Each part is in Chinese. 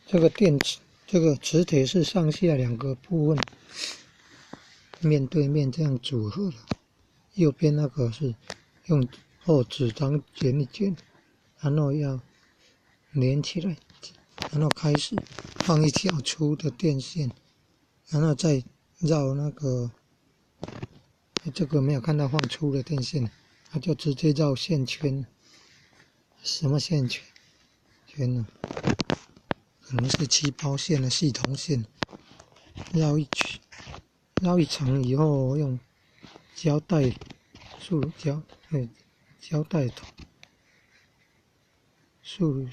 这个这个磁铁是上下两个部分面对面这样组合的。右边那个是用厚纸张卷一卷，然后要连起来，然后开始放一条粗的电线，然后再绕那个，这个没有看到放粗的电线，它就直接绕线圈。什么线圈呢？可能是气泡线的系统线，绕一层以后用胶带、塑胶、胶带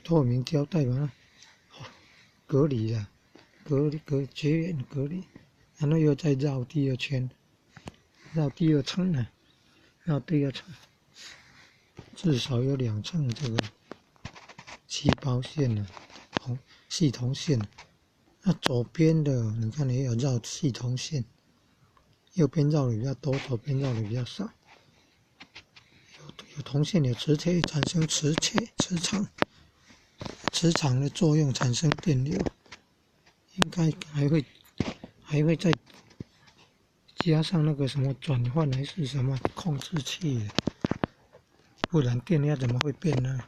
透明胶带把它隔离了，绝缘隔离，然后又再绕第二圈，绕第二层呢，绕第二层，至少有2层这个气泡线呢，系统线。那左边的你看也有绕系统线，右边绕的比较多，左边绕的比较少。有铜线有磁铁产生磁场的作用产生电流，应该还会再加上那个什么转换还是什么控制器的，不然电压怎么会变呢？